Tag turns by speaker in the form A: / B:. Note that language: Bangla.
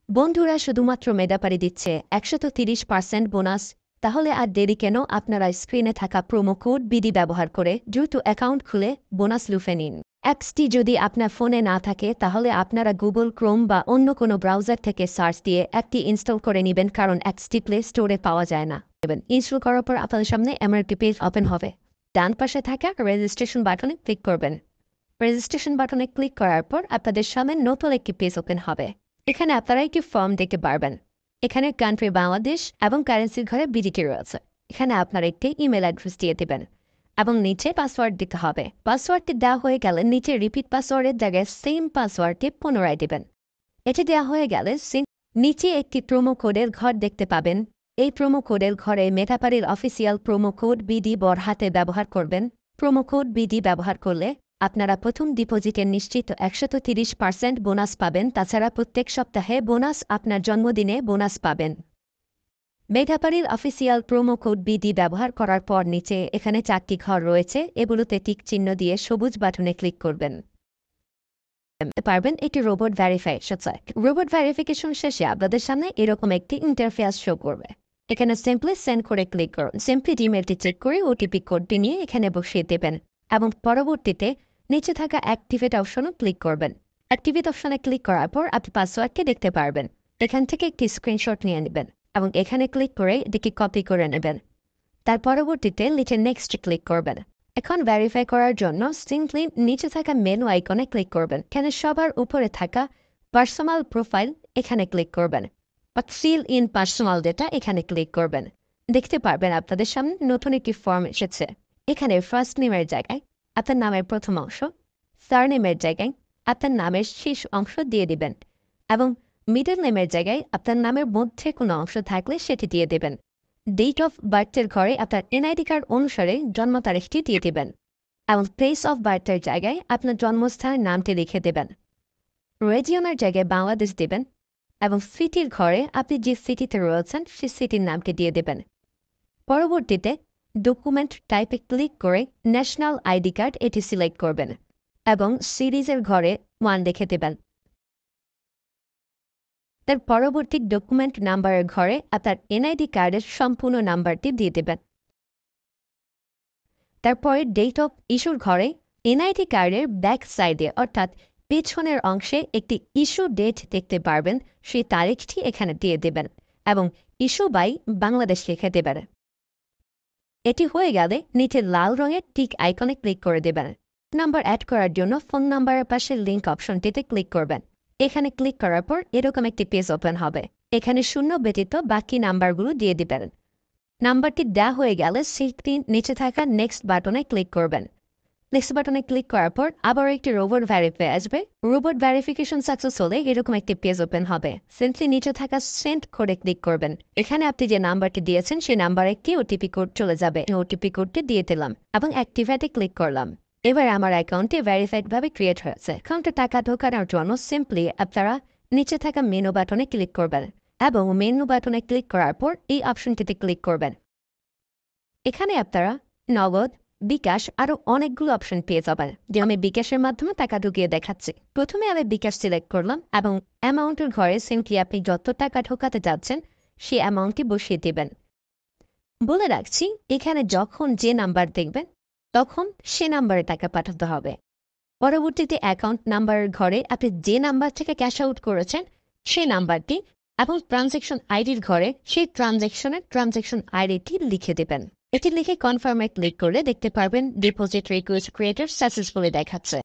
A: বন্ধুরা শুধুমাত্র মেডাপারি দিচ্ছে ১৩০% বোনাস। তাহলে আর দেরি কেন? আপনারা স্ক্রিনে থাকা প্রোমো কোড বিডি ব্যবহার করে দ্রুত অ্যাকাউন্ট খুলে বোনাস লুফে নিন। অ্যাপসটি যদি আপনার ফোনে না থাকে তাহলে আপনারা গুগল ক্রোম বা অন্য কোনো ব্রাউজার থেকে সার্চ দিয়ে অ্যাপটি ইনস্টল করে নেবেন, কারণ অ্যাপসটি প্লে স্টোরে পাওয়া যায় না। ইনস্টল করার পর আপনাদের সামনে এমন একটি পেজ ওপেন হবে। ডান পাশে থাকা রেজিস্ট্রেশন বাটনে ক্লিক করবেন। রেজিস্ট্রেশন বাটনে ক্লিক করার পর আপনাদের সামনে নতুন একটি পেজ ওপেন হবে। এখানে আপনারা একটি ফর্ম দেখতে পারবেন। এখানে কান্ট্রি বাংলাদেশ এবং কারেন্সির ঘরে বিডিটি রয়েছে। এখানে আপনারা একটি ইমেল অ্যাড্রেস দিয়ে দেবেন এবং নিচে পাসওয়ার্ড দিতে হবে। পাসওয়ার্ডটি দেওয়া হয়ে গেলে নিচে রিপিট পাসওয়ার্ডের জায়গায় সেম পাসওয়ার্ডটি পুনরায় দেবেন। এটি দেওয়া হয়ে গেলে নিচে একটি প্রোমো কোডের ঘর দেখতে পাবেন। এই প্রোমো কোডের ঘরে মেটাপারির অফিসিয়াল প্রোমো কোড বিডি বড় হাতে ব্যবহার করবেন। প্রোমো কোড বিডি ব্যবহার করলে আপনারা প্রথম ডিপোজিটের নিশ্চিত ১৩০% বোনাস পাবেন। তাছাড়া প্রত্যেক সপ্তাহে বোনাস, আপনার জন্মদিনে বোনাস পাবেন। মেটাপারির অফিসিয়াল প্রোমো কোড বিডি ব্যবহার করার পর নিচে এখানে 4টি ঘর রয়েছে, এগুলোতে টিক চিহ্ন দিয়ে সবুজ বাটনে ক্লিক করবেন। পারবেন এটি রোবট ভেরিফিকেশন। রোবট ভেরিফিকেশন শেষে আপনাদের সামনে এরকম একটি ইন্টারফেস শো করবে। এখানে সিম্পলি সেন্ড করে ক্লিক করুন। সিম্পলি জিমেলটি চেক করে ওটিপি কোডটি নিয়ে এখানে বসিয়ে দেবেন এবং পরবর্তীতে নিচে থাকা অ্যাক্টিভেট অপশনে ক্লিক করবেন। অ্যাক্টিভেট অপশনে ক্লিক করার পর আপনি পাসওয়ার্ডটি দেখতে পারবেন। এখান থেকে একটি স্ক্রিনশট নিয়ে নেবেন এবং এখানে ক্লিক করে এটিকে কপি করে নেবেন। তার পরবর্তীতে নিচে নেক্সট ক্লিক করবেন। এখন ভেরিফাই করার জন্য সিম্পলি নিচে থাকা মেনু আইকনে ক্লিক করবেন। এখানে সবার উপরে থাকা পার্সোনাল প্রোফাইল এখানে ক্লিক করবেন। ফিল ইন পার্সোনাল ডেটা এখানে ক্লিক করবেন। দেখতে পারবেন আপনাদের সামনে নতুন একটি ফর্ম এসেছে। এখানে ফার্স্ট নেমের জায়গায় আপনার নামের প্রথম অংশ, সারনেমের জায়গায় আপনার নামের শেষ অংশ দিয়ে দিবেন এবং মিডল নেমের জায়গায় আপনার নামের মধ্যে কোনো অংশ থাকলে সেটি দিয়ে দেবেন। ডেট অফ বার্থের ঘরে আপনার এনআইডি কার্ড অনুসারে জন্ম তারিখটি দিয়ে দেবেন এবং প্লেস অফ বার্থের জায়গায় আপনার জন্মস্থানের নামটি লিখে দেবেন। রিজিয়নের জায়গায় বাংলাদেশ দেবেন এবং সিটির ঘরে আপনি যে সিটিতে রয়েছেন সেই সিটির নামটি দিয়ে দেবেন। পরবর্তীতে ডকুমেন্ট টাইপে ক্লিক করে ন্যাশনাল আইডি কার্ড এটি সিলেক্ট করবেন এবং সিরিজের ঘরে 1 লিখে দেবেন। তার পরবর্তী ডকুমেন্ট নাম্বারের ঘরে আপনার এনআইডি কার্ডের সম্পূর্ণ নাম্বারটি দিয়ে দেবেন। তারপরে ডেট অফ ইস্যুর ঘরে এনআইডি কার্ডের ব্যাক সাইডে অর্থাৎ পেছনের অংশে একটি ইস্যু ডেট দেখতে পারবেন, সেই তারিখটি এখানে দিয়ে দেবেন এবং ইস্যু বাই বাংলাদেশ লিখে দেবেন। এটি হয়ে গেলে নিচে লাল রঙের টিক আইকনে ক্লিক করে দেবেন। নাম্বার অ্যাড করার জন্য ফোন নাম্বারের পাশে লিঙ্ক অপশনটিতে ক্লিক করবেন। এখানে ক্লিক করার পর এরকম একটি পেজ ওপেন হবে। এখানে শূন্য ব্যতীত বাকি নাম্বারগুলো দিয়ে দিবেন। নাম্বারটি দেওয়া হয়ে গেলে সেটি নিচে থাকা নেক্সট বাটনে ক্লিক করবেন। নেক্সট বাটনে ক্লিক করার পর আবার একটি রোবট ভেরিফাই আসবে। রোবট ভেরিফিকেশন সাকসেস হলে এরকম একটি পেজ ওপেন হবে। সিম্পলি নিচে থাকা সেন্ড কোডে ক্লিক করবেন। এখানে আপনি যে নাম্বারটি দিয়েছেন সেই নাম্বারে একটি ওটিপি কোড চলে যাবে। ওটিপি কোডটি দিয়ে দিলাম এবং অ্যাক্টিভেটে ক্লিক করলাম। এবার আমার অ্যাকাউন্টটি ভেরিফাইডভাবে ক্রিয়েট হয়েছে। অ্যাকাউন্টে টাকা ঢোকানোর জন্য সিম্পলি আপনারা নিচে থাকা মেনু বাটনে ক্লিক করবেন এবং মেনু বাটনে ক্লিক করার পর এই অপশনটিতে ক্লিক করবেন। এখানে আপনারা নগদ, বিকাশ আরও অনেকগুলো অপশন পেয়ে যাবেন, যে আমি বিকাশের মাধ্যমে টাকা ঢুকিয়ে দেখাচ্ছি। প্রথমে আমি বিকাশ সিলেক্ট করলাম এবং অ্যামাউন্টের ঘরে সিম্পলি আপনি যত টাকা ঢোকাতে যাচ্ছেন সেই অ্যামাউন্টটি বসিয়ে দেবেন। বলে রাখছি, এখানে যখন যে নাম্বার দেখবেন তখন সে নাম্বারে টাকা পাঠাতে হবে। পরবর্তীতে অ্যাকাউন্ট নাম্বারের ঘরে আপনি যে নাম্বার থেকে ক্যাশ আউট করেছেন সেই নাম্বারটি এবং ট্রানজ্যাকশন আইডির ঘরে সেই ট্রানজ্যাকশন আইডিটি লিখে দেবেন। এটি লিখে কনফার্মে ক্লিক করলে দেখতে পারবেন ডিপোজিট রিকোয়েস্ট ক্রিয়েটেড সাকসেসফুলি দেখাচ্ছে।